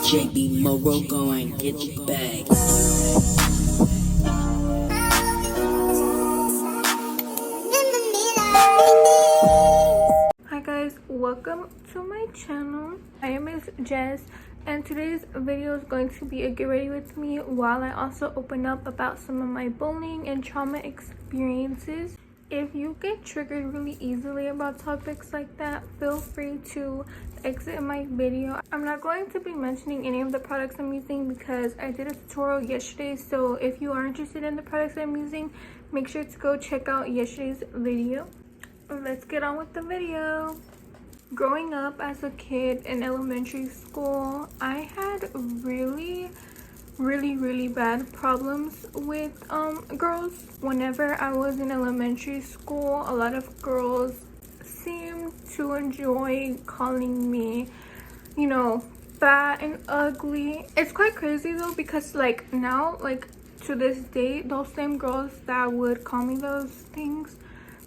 JB Morocco and get your bag. Hi guys, welcome to my channel. I am Miss Jess, and today's video is going to be a get ready with me while I also open up about some of my bullying and trauma experiences. If you get triggered really easily about topics like that, feel free to exit my video. I'm not going to be mentioning any of the products I'm using because I did a tutorial yesterday, so if you are interested in the products I'm using, make sure to go check out yesterday's video. Let's get on with the video. Growing up as a kid in elementary school, I had really bad problems with girls. Whenever I was in elementary school, a lot of girls seemed to enjoy calling me, you know, fat and ugly. It's quite crazy though, because like now, like to this day, those same girls that would call me those things,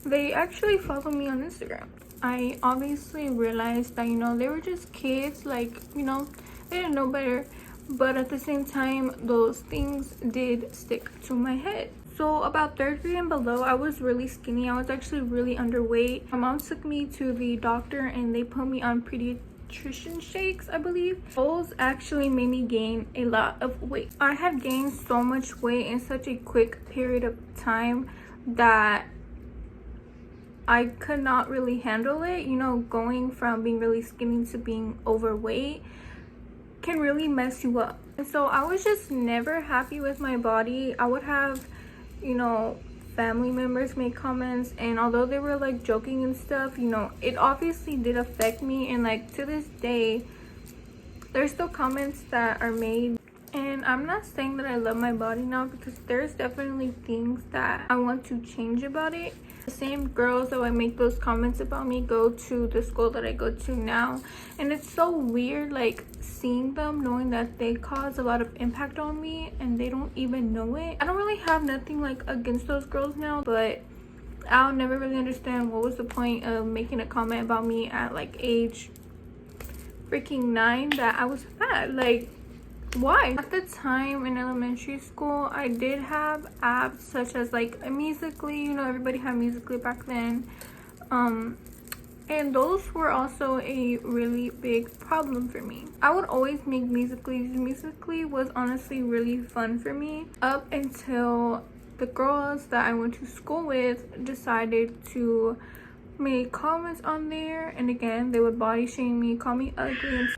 they actually follow me on Instagram. I obviously realized that, you know, they were just kids, like, you know, they didn't know better. But at the same time, those things did stick to my head. So about 3rd grade and below, I was really skinny. I was actually really underweight. My mom took me to the doctor and they put me on pediatrician shakes, I believe. Those actually made me gain a lot of weight. I had gained so much weight in such a quick period of time that I could not really handle it. You know, going from being really skinny to being overweight can really mess you up. And so I was just never happy with my body. I would have, you know, family members make comments, and although they were like joking and stuff, you know, it obviously did affect me. And like to this day, there's still comments that are made. And I'm not saying that I love my body now, because there's definitely things that I want to change about it. The same girls that would make those comments about me go to the school that I go to now, and it's so weird like seeing them, knowing that they cause a lot of impact on me and they don't even know it. I don't really have nothing like against those girls now, but I'll never really understand what was the point of making a comment about me at like age freaking 9 that I was fat. Like, why? At the time in elementary school, I did have apps such as like Musically. You know, everybody had Musically back then, and those were also a really big problem for me. I would always make Musically was honestly really fun for me, up until the girls that I went to school with decided to make comments on there, and again they would body shame me, call me ugly, and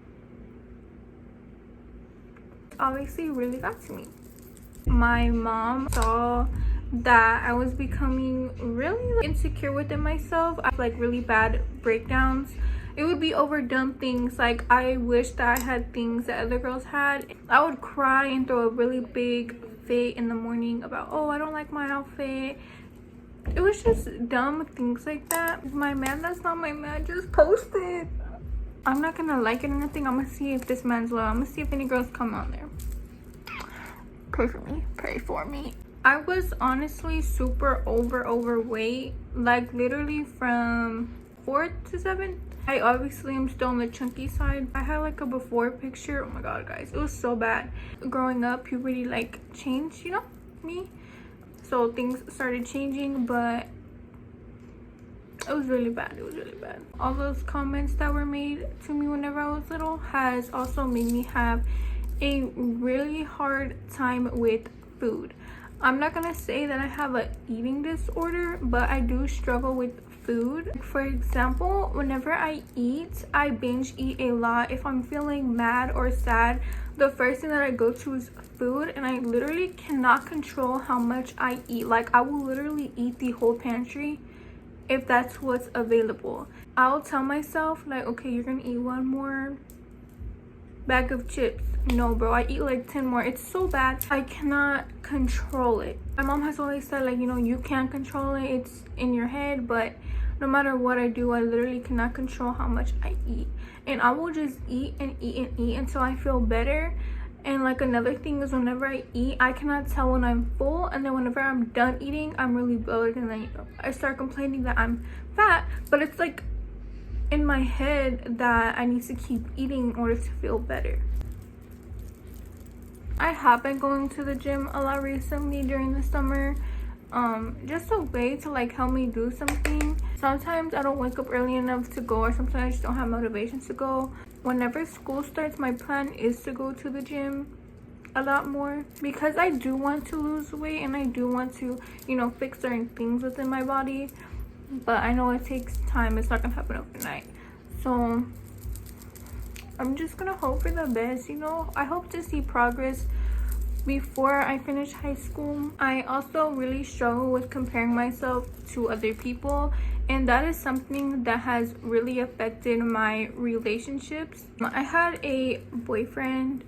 obviously really got to me. My mom saw that I was becoming really insecure within myself. I had like really bad breakdowns. It would be overdone things, like I wish that I had things that other girls had. I would cry and throw a really big fit in the morning about, oh, I don't like my outfit. It was just dumb things like that. My man that's not my man just posted. I'm not gonna like it or anything. I'm gonna see if this man's low. I'm gonna see if any girls come on there. Pray for me. Pray for me. I was honestly super overweight. Like literally from 4th to 7th. I obviously am still on the chunky side. I had like a before picture. Oh my god, guys. It was so bad. Growing up, puberty like changed, you know, me. So things started changing, but it was really bad. It was really bad. All those comments that were made to me whenever I was little has also made me have a really hard time with food. I'm not gonna say that I have an eating disorder, but I do struggle with food. For example, whenever I eat, I binge eat a lot. If I'm feeling mad or sad, the first thing that I go to is food, and I literally cannot control how much I eat. Like I will literally eat the whole pantry if that's what's available. I'll tell myself like, okay, you're gonna eat 1 more bag of chips. No bro, I eat like 10 more. It's so bad. I cannot control it. My mom has always said, like, you know, you can't control it, it's in your head. But no matter what I do, I literally cannot control how much I eat, and I will just eat and eat and eat until I feel better. And like another thing is, whenever I eat, I cannot tell when I'm full, and then whenever I'm done eating, I'm really bloated, and then, you know, I start complaining that I'm fat. But it's like in my head that I need to keep eating in order to feel better. I have been going to the gym a lot recently during the summer, just a way to like help me do something. Sometimes I don't wake up early enough to go, or sometimes I just don't have motivation to go. Whenever school starts, my plan is to go to the gym a lot more, because I do want to lose weight and I do want to, you know, fix certain things within my body, but I know it takes time. It's not gonna happen overnight. So I'm just gonna hope for the best, you know. I hope to see progress before I finish high school. I also really struggle with comparing myself to other people, and that is something that has really affected my relationships. I had a boyfriend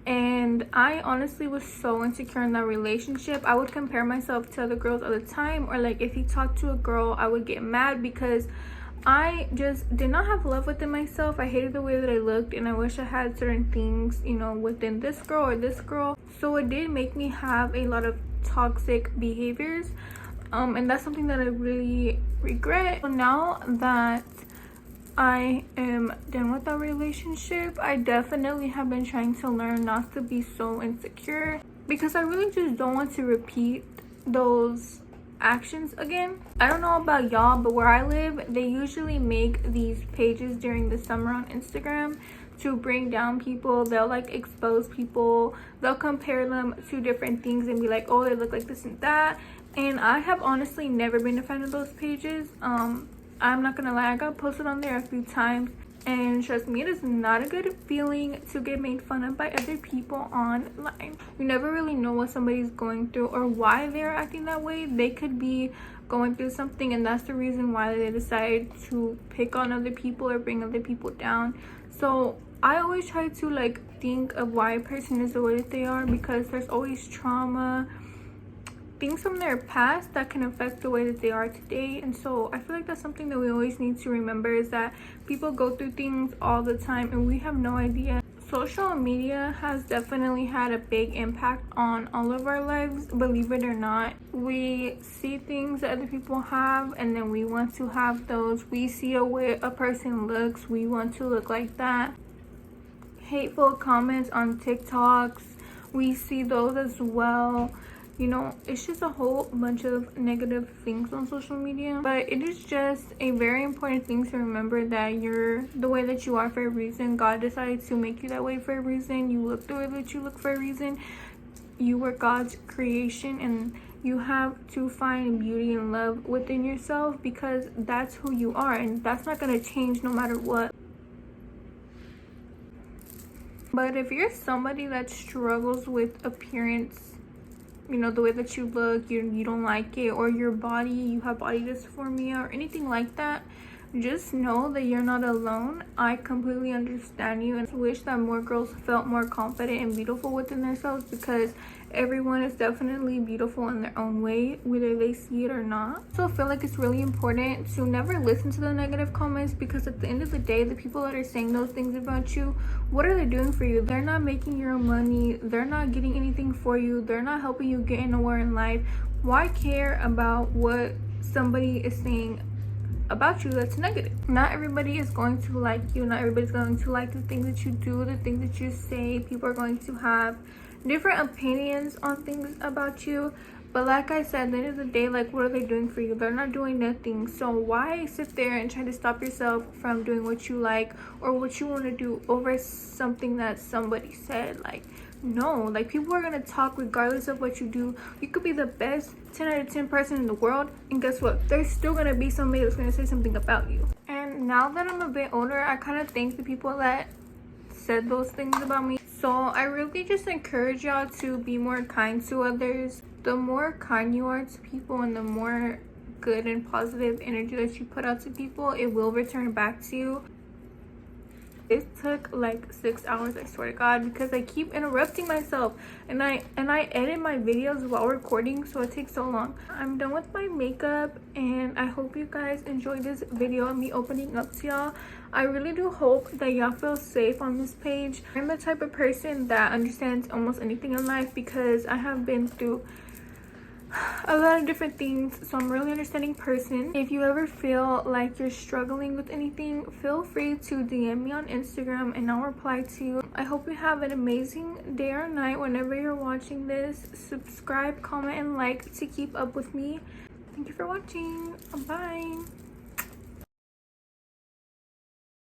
and I honestly was so insecure in that relationship. I would compare myself to other girls all the time, or like if he talked to a girl, I would get mad because I just did not have love within myself. I hated the way that I looked, and I wish I had certain things, you know, within this girl or this girl. So it did make me have a lot of toxic behaviors, and that's something that I really regret. So now that I am done with that relationship, I definitely have been trying to learn not to be so insecure, because I really just don't want to repeat those actions again. I don't know about y'all, but where I live, they usually make these pages during the summer on Instagram to bring down people. They'll like expose people, they'll compare them to different things and be like, oh, they look like this and that. And I have honestly never been a fan of those pages. I'm not gonna lie, I got posted on there a few times, and trust me, it is not a good feeling to get made fun of by other people online. You never really know what somebody's going through or why they're acting that way. They could be going through something, and that's the reason why they decide to pick on other people or bring other people down. So I always try to like think of why a person is the way that they are, because there's always trauma, things from their past that can affect the way that they are today. And so I feel like that's something that we always need to remember, is that people go through things all the time and we have no idea. Social media has definitely had a big impact on all of our lives, believe it or not. We see things that other people have, and then we want to have those. We see a way a person looks, we want to look like that. Hateful comments on TikToks, we see those as well. You know, it's just a whole bunch of negative things on social media, but it is just a very important thing to remember that you're the way that you are for a reason. God decided to make you that way for a reason. You look the way that you look for a reason. You were God's creation, and you have to find beauty and love within yourself, because that's who you are, and that's not going to change no matter what. But if you're somebody that struggles with appearance, you know, the way that you look, you don't like it, or your body, you have body dysphoria or anything like that, just know that you're not alone. I completely understand you, and wish that more girls felt more confident and beautiful within themselves, because everyone is definitely beautiful in their own way, whether they see it or not. So I feel like it's really important to never listen to the negative comments, because at the end of the day, the people that are saying those things about you, what are they doing for you? They're not making your own money, they're not getting anything for you, they're not helping you get anywhere in life. Why care about what somebody is saying about you that's negative? Not everybody is going to like you, not everybody's going to like the things that you do, the things that you say. People are going to have different opinions on things about you, but like I said, at the end of the day, like, what are they doing for you? They're not doing nothing. So why sit there and try to stop yourself from doing what you like or what you want to do over something that somebody said? Like, no, like, people are gonna talk regardless of what you do. You could be the best 10 out of 10 person in the world, and guess what? There's still gonna be somebody that's gonna say something about you. And now that I'm a bit older, I kind of thank the people that said those things about me. So I really just encourage y'all to be more kind to others. The more kind you are to people, and the more good and positive energy that you put out to people, it will return back to you. It took like 6 hours, I swear to God, because I keep interrupting myself, and I edit my videos while recording, so it takes so long. I'm done with my makeup, and I hope you guys enjoyed this video of me opening up to y'all. I really do hope that y'all feel safe on this page. I'm the type of person that understands almost anything in life, because I have been through a lot of different things, so I'm a really understanding person. If you ever feel like you're struggling with anything, feel free to DM me on Instagram and I'll reply to you. I hope you have an amazing day or night whenever you're watching this. Subscribe, comment, and like to keep up with me. Thank you for watching. Bye.